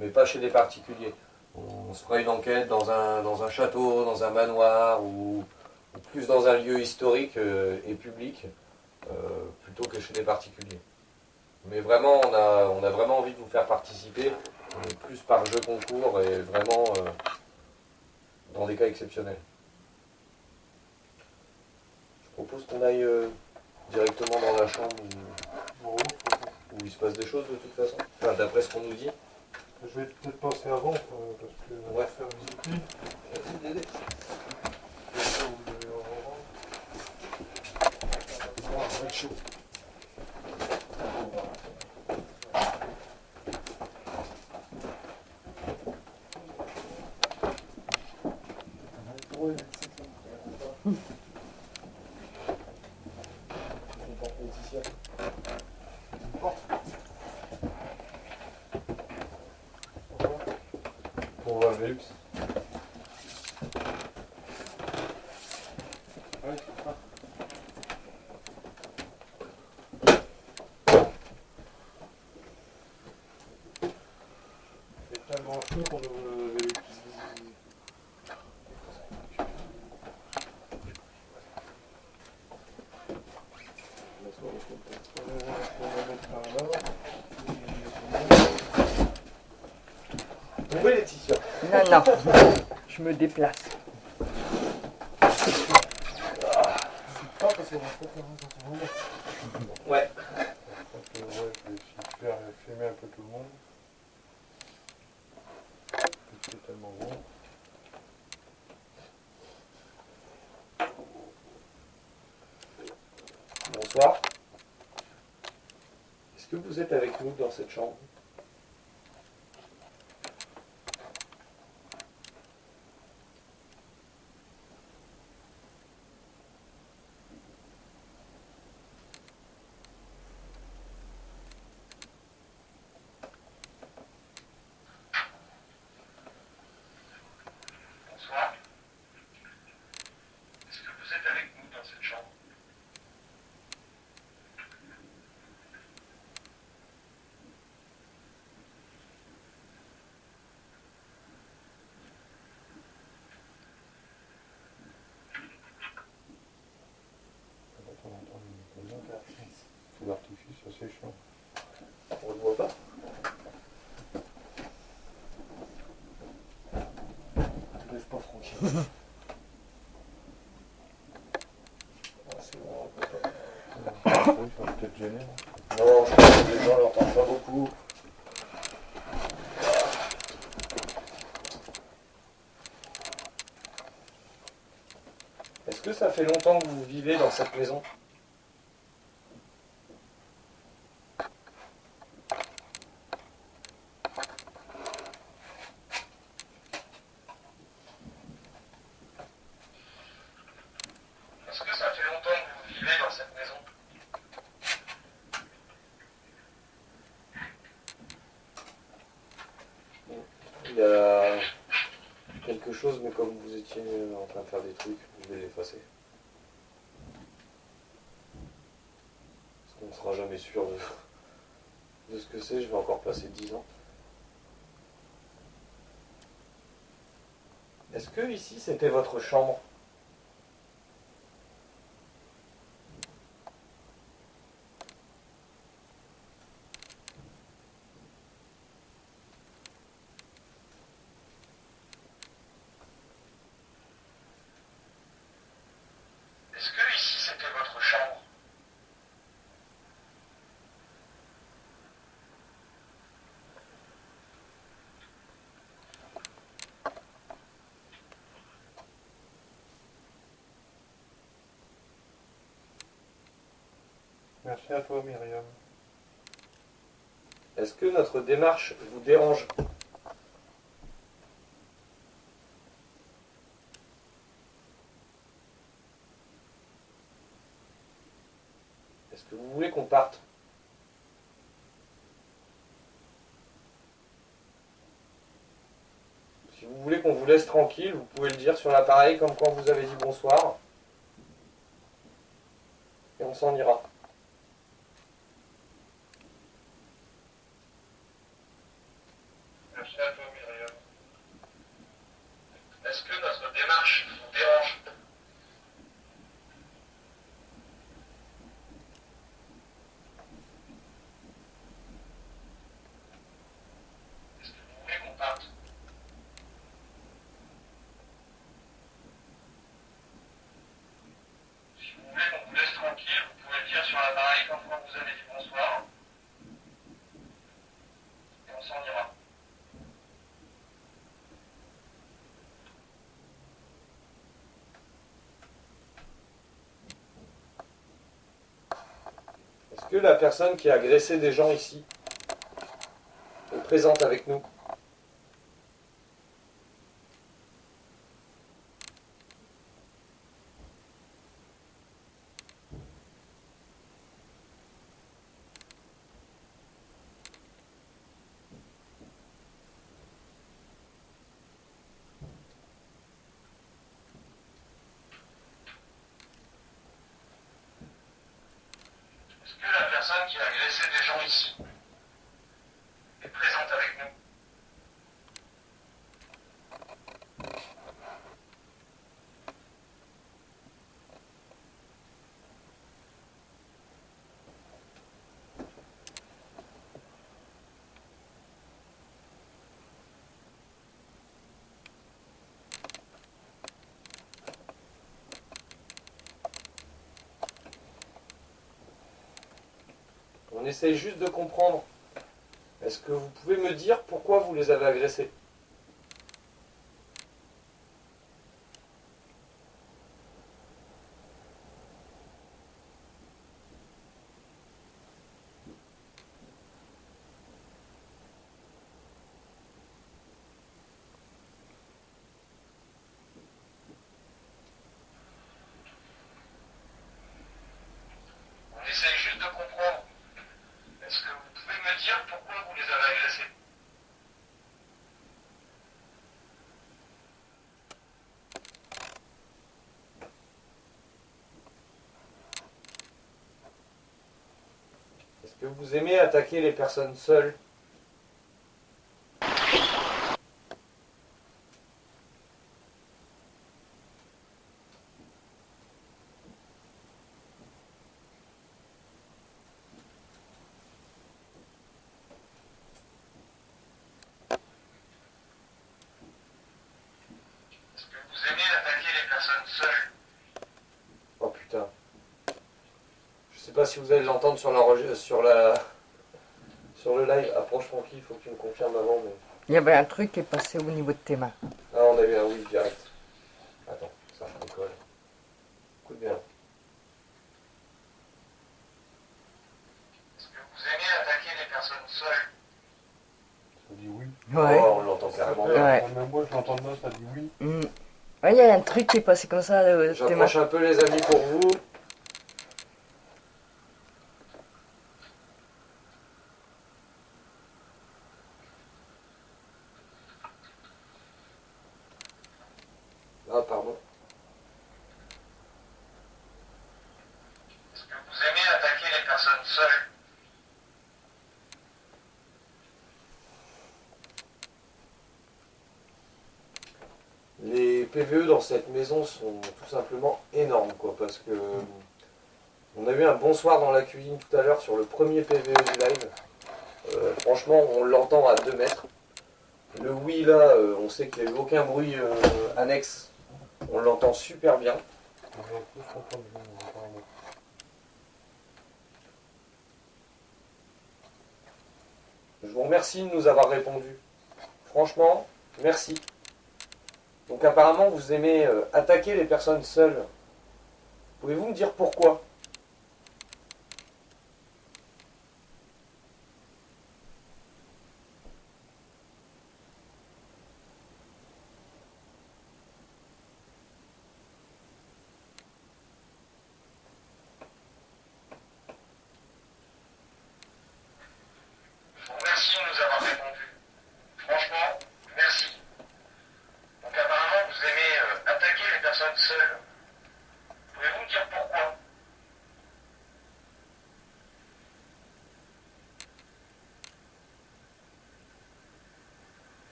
mais pas chez des particuliers. On se fera une enquête dans un château, dans un manoir, ou plus dans un lieu historique et public, plutôt que chez des particuliers. Mais vraiment, on a vraiment envie de vous faire participer, plus par jeu concours et vraiment dans des cas exceptionnels. Je propose qu'on aille directement dans la chambre où il se passe des choses de toute façon, enfin, d'après ce qu'on nous dit. Je vais peut-être passer avant, parce que on va faire visiter. Vas-y, Dédé. Ça va être chaud. Pour voir Velux. C'est tellement chaud qu'on ouvre le Velux. On va mettre par là. Où est Laetitia? Non, non. Je me déplace. Pas parce qu'on va pas faire ça dans ce moment. Ouais. Je vais faire filmer un peu tout le monde. C'est tellement bon. Bonsoir. Est-ce que vous êtes avec nous dans cette chambre? Bonsoir. Est-ce que vous êtes avec nous dans cette chambre? peut-être gêner. Non, je pense que les gens l'entendent pas beaucoup. Est-ce que ça fait longtemps que vous vivez dans cette maison? Est-ce que ça fait longtemps que vous vivez dans cette maison? Il y a quelque chose, mais comme vous étiez en train de faire des trucs, je vais l'effacer. Parce qu'on ne sera jamais sûr de ce que c'est, je vais encore passer 10 ans. Est-ce que ici c'était votre chambre? Est-ce que ici c'était votre chambre? Merci à toi, Myriam. Est-ce que notre démarche vous dérange? Est-ce que vous voulez qu'on parte? Si vous voulez qu'on vous laisse tranquille, vous pouvez le dire sur l'appareil comme quand vous avez dit bonsoir. Et on s'en ira. Merci à toi, Myriam. Est-ce que notre démarche vous dérange? Est-ce que vous voulez qu'on parte? Si vous voulez qu'on vous laisse tranquille, vous pouvez le dire sur l'appareil comme quand vous avez dit bonsoir. Et on s'en ira. Est-ce que la personne qui a agressé des gens ici est présente avec nous? Est-ce que la personne qui a agressé des gens ici est présente avec nous? On essaye juste de comprendre. Est-ce que vous pouvez me dire pourquoi vous les avez agressés? On essaye juste de comprendre. Est-ce que vous pouvez me dire pourquoi vous les avez agressés? Est-ce que vous aimez attaquer les personnes seules? Est-ce que vous aimez attaquer les personnes seules? Oh putain. Je sais pas si vous allez l'entendre sur le live. Approche Francky, il faut que tu me confirmes avant. Mais... Il y avait un truc qui est passé au niveau de tes mains. Ah, on a eu un oui direct. Attends, ça décolle. Écoute bien. Est-ce que vous aimez attaquer les personnes seules? Ça dit oui. Ouais. Oh, on l'entend carrément bien. Ouais. Même moi, je l'entends bien, ça dit oui. Ouais, il y a un truc qui est passé comme ça de tes mains. J'approche un peu les amis pour vous. Ah, pardon. Est-ce que vous aimez attaquer les personnes seules? Les PVE dans cette maison sont tout simplement énormes, quoi, parce que on a eu un bonsoir dans la cuisine tout à l'heure sur le premier PVE du live. Franchement, on l'entend à 2 mètres. Le oui là, on sait qu'il n'y a eu aucun bruit annexe. On l'entend super bien. Je vous remercie de nous avoir répondu. Franchement, merci. Donc apparemment, vous aimez attaquer les personnes seules. Pouvez-vous me dire pourquoi? Je vous remercie de nous avoir répondu. Franchement, merci. Donc apparemment, vous aimez attaquer les personnes seules. Pouvez-vous me dire pourquoi?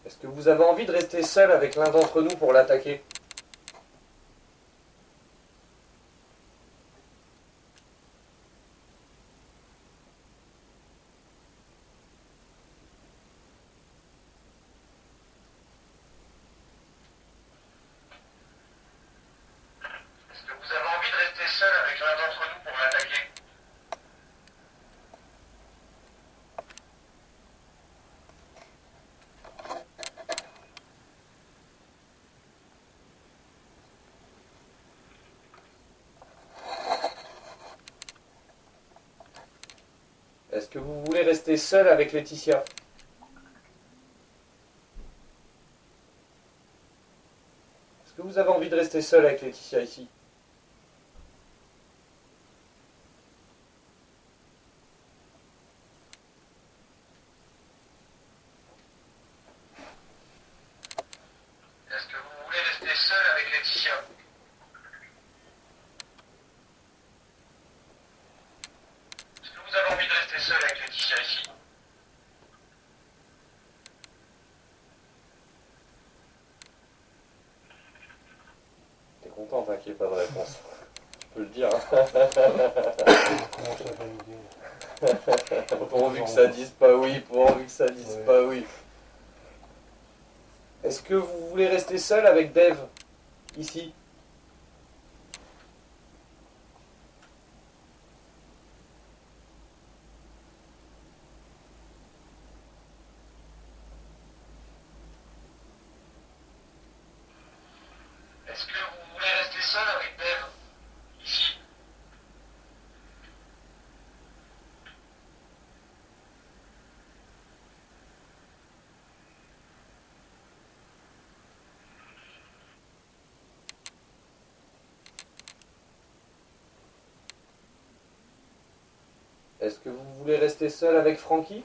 Est-ce que vous avez envie de rester seul avec l'un d'entre nous pour l'attaquer? Est-ce que vous avez envie de rester seul avec l'un d'entre nous pour l'attaquer? Est-ce que vous voulez rester seul avec Laetitia? Est-ce que vous avez envie de rester seul avec Laetitia ici? Est-ce que vous voulez rester seul avec Laetitia? Est-ce que vous avez envie de rester seul avec Laetitia ici? T'es content, hein, qu'il n'y ait pas de réponse. Tu peux le dire. Comment ça valider? Pourvu que ça dise pas oui, pourvu que ça dise pas oui. Est-ce que vous voulez rester seul avec Dave ici? Est-ce que vous voulez rester seul avec Dave? Ici? Est-ce que vous voulez rester seul avec Francky?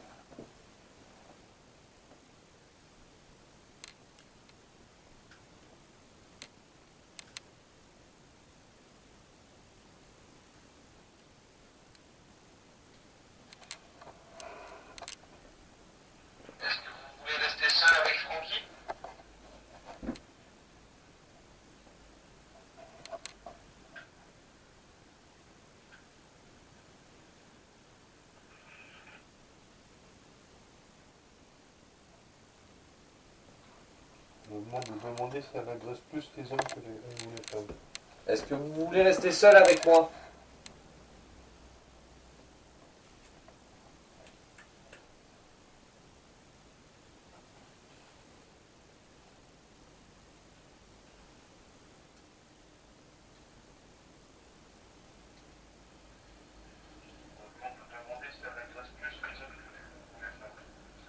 Est-ce que vous voulez rester seul avec Francky? On me demande de demander si elle agresse plus les hommes que les femmes. Est-ce que vous voulez rester seul avec moi?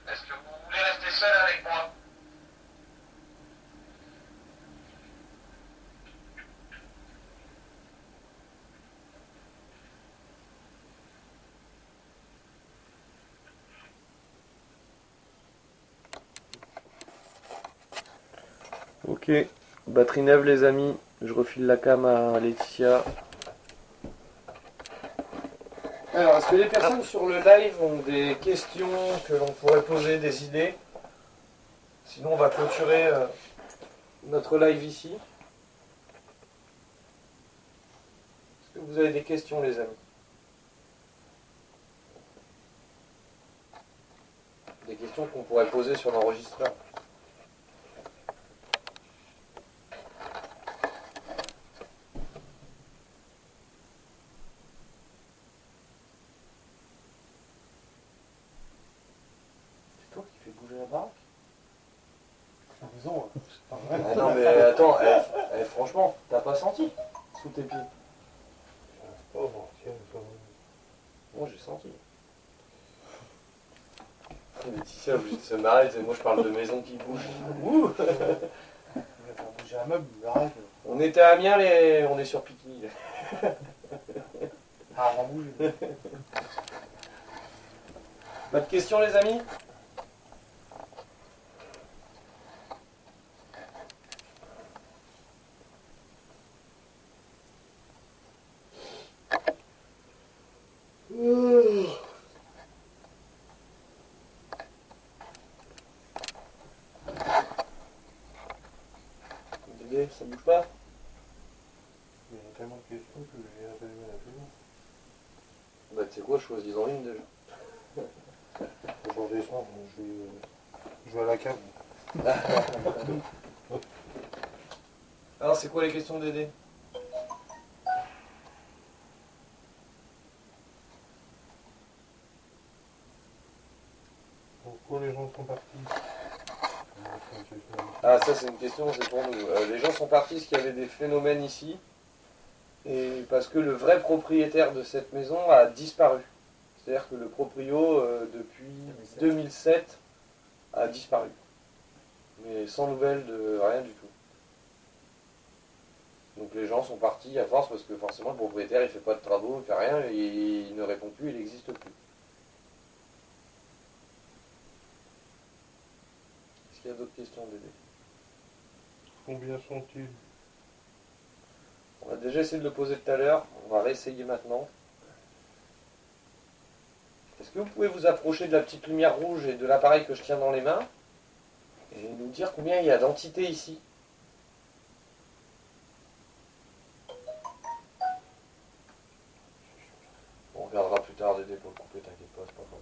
Est-ce que vous voulez rester seul avec moi? Ok, batterie neuve les amis, je refile la cam à Laetitia. Alors, est-ce que les personnes sur le live ont des questions que l'on pourrait poser, des idées? Sinon on va clôturer notre live ici. Est-ce que vous avez des questions les amis? Des questions qu'on pourrait poser sur l'enregistreur. C'est toi qui fais bouger la baraque? Disons, c'est pas vrai. Ah non mais attends, franchement, t'as pas senti sous tes pieds? Oh bon, tiens, ça va. Moi j'ai senti. Laetitia est obligée de se marrer, moi je parle de maison qui bouge. Ouh. On va faire bouger un meuble, arrête. On était à Amiens, on est sur Piquigny. Ah, on va bouger. Pas de questions les amis? Dédé, ça bouge pas? Il y a tellement de questions que j'ai un peu du mal à tout. Bah tu sais quoi, choisis-en une déjà. Faut changer ça, je vais à la cave. Alors c'est quoi les questions de Dédé? Pourquoi les gens sont partis? Ah ça c'est une question, c'est pour nous. Les gens sont partis parce qu'il y avait des phénomènes ici. Et parce que le vrai propriétaire de cette maison a disparu. C'est-à-dire que le proprio, depuis 2007, a disparu. Mais sans nouvelles de rien du tout. Donc les gens sont partis à force parce que forcément le propriétaire il fait pas de travaux, il fait rien, et il ne répond plus, il n'existe plus. Est-ce qu'il y a d'autres questions Dédé? Combien sont-ils? On a déjà essayé de le poser tout à l'heure, on va réessayer maintenant. Est-ce que vous pouvez vous approcher de la petite lumière rouge et de l'appareil que je tiens dans les mains et nous dire combien il y a d'entités ici? On regardera plus tard Dédé pour le couper, t'inquiète pas, c'est pas grave.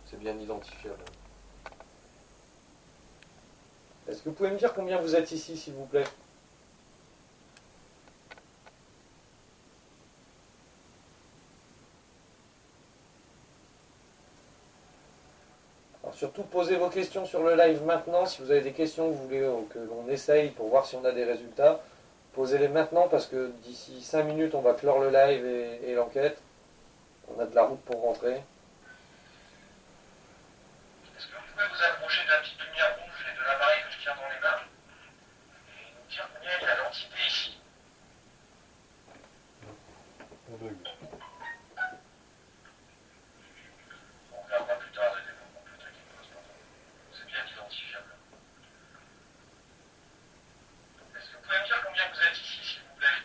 C'est bien identifiable. Est-ce que vous pouvez me dire combien vous êtes ici s'il vous plaît? Alors surtout posez vos questions sur le live maintenant. Si vous avez des questions que vous voulez que l'on essaye pour voir si on a des résultats, posez-les maintenant parce que d'ici 5 minutes on va clore le live et l'enquête. On a de la route pour rentrer. Est-ce que vous pouvez vous approcher de la petite lumière rouge et de l'appareil que je tiens dans les mains et nous dire combien il y a d'entités ici? Aveugle. On regardera plus tard les développements, t'inquiète pas, c'est pas grave. C'est bien identifiable. Est-ce que vous pouvez me dire combien vous êtes ici, s'il vous plaît?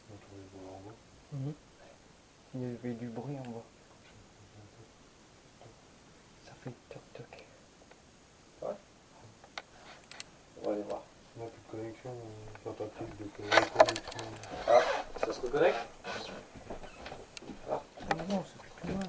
On va trouver le bon endroit. Il y avait du bruit en bas. Ça fait toc toc. On va aller voir. On n'a plus de connexion, tentative de connexion. Ah, ça se reconnecte? Ah non, c'est plus que moi.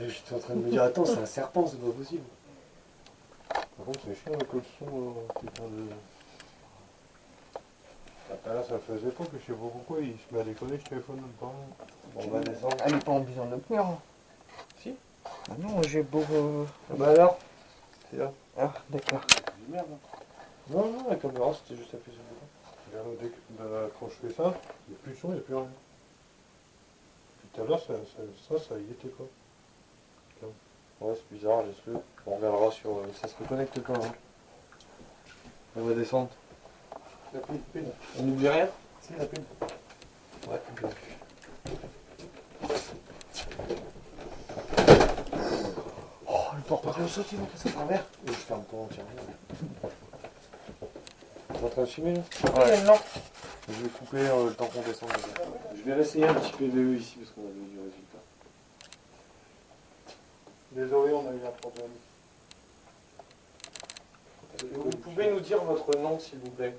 J'étais en train de me dire, attends, c'est un serpent, c'est pas possible. Par contre, c'est chiant avec le son, putain de. Ah, là, ça le faisait pas, que je sais pas pourquoi il se met à déconner ce téléphone dedans. Bon, on va descendre. Elle est pas en besoin de tenir. Hein. Si. Ah non, j'ai beau. Ah bah alors? C'est là. Ah, d'accord. C'est merde. Hein. Non, non, la caméra, c'était juste appuyer sur le bouton. Regarde, quand je fais ça, il n'y a plus de son, il n'y a plus rien. Puis tout à l'heure, ça y était pas. Ouais, c'est bizarre, laisse-le. On regardera sur. Ça se reconnecte pas. Hein. On va descendre. La pile. On n'oublie rien? Si, la pile. Ouais, bien vu. Oh, le porte. Par le saut, il va passer à travers. Et je ferme pas entièrement. T'es en train de filmer là? Ouais, non. Je vais couper le temps qu'on descend. Je vais réessayer un petit PVE ici parce qu'on a vu du résultat. Désolé, on a eu un problème. Vous pouvez nous dire votre nom, s'il vous plaît?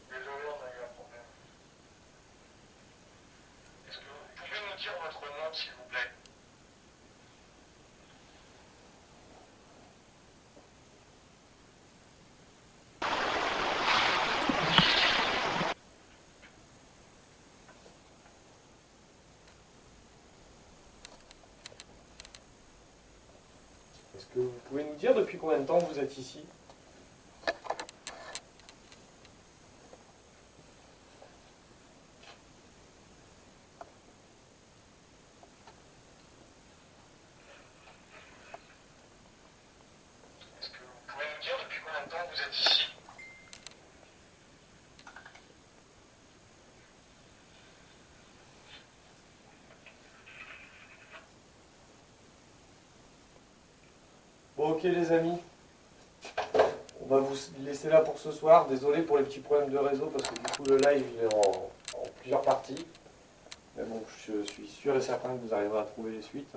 Désolé, on a eu un problème. Est-ce que vous pouvez nous dire votre nom, s'il vous plaît? Est-ce que vous pouvez nous dire depuis combien de temps vous êtes ici? Est-ce que vous pouvez nous dire depuis combien de temps vous êtes ici? Bon, ok les amis, on va vous laisser là pour ce soir. Désolé pour les petits problèmes de réseau parce que du coup le live il est en plusieurs parties. Mais bon, je suis sûr et certain que vous arriverez à trouver les suites.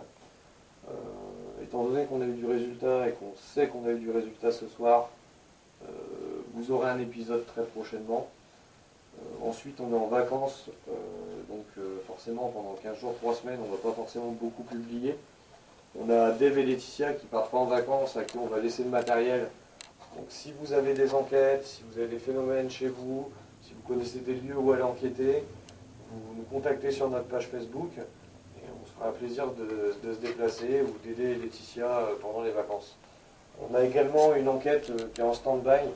Étant donné qu'on a eu du résultat et qu'on sait qu'on a eu du résultat ce soir, vous aurez un épisode très prochainement. Ensuite on est en vacances, donc forcément pendant 15 jours, 3 semaines, on ne va pas forcément beaucoup publier. On a Dave et Laetitia qui partent pas en vacances, à qui on va laisser le matériel. Donc si vous avez des enquêtes, si vous avez des phénomènes chez vous, si vous connaissez des lieux où aller enquêter, vous nous contactez sur notre page Facebook et on se fera un plaisir de se déplacer ou d'aider Laetitia pendant les vacances. On a également une enquête qui est en stand-by,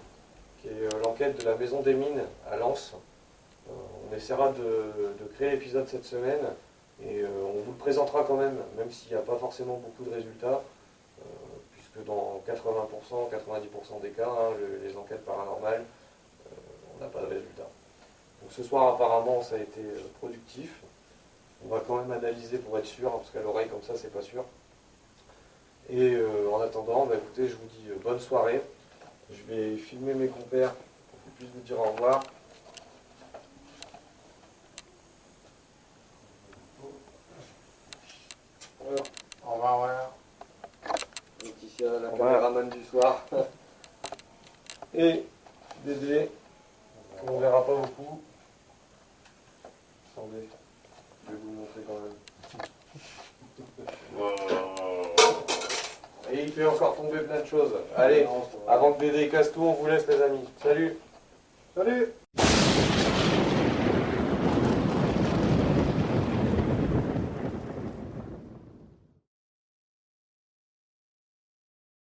qui est l'enquête de la Maison des Mines à Lens. On essaiera de créer l'épisode cette semaine. Et on vous le présentera quand même, même s'il n'y a pas forcément beaucoup de résultats, puisque dans 80%, 90% des cas, hein, les enquêtes paranormales, on n'a pas de résultats. Donc ce soir apparemment ça a été productif. On va quand même analyser pour être sûr, hein, parce qu'à l'oreille comme ça c'est pas sûr. Et en attendant, bah, écoutez, je vous dis bonne soirée. Je vais filmer mes compères pour qu'ils puissent vous dire au revoir. Au revoir. Laetitia, la caméraman du soir. Et Dédé, qu'on ne verra pas beaucoup. Attendez, je vais vous montrer quand même. Et il fait encore tomber plein de choses. Allez, avant que Dédé casse tout, on vous laisse les amis. Salut! Salut.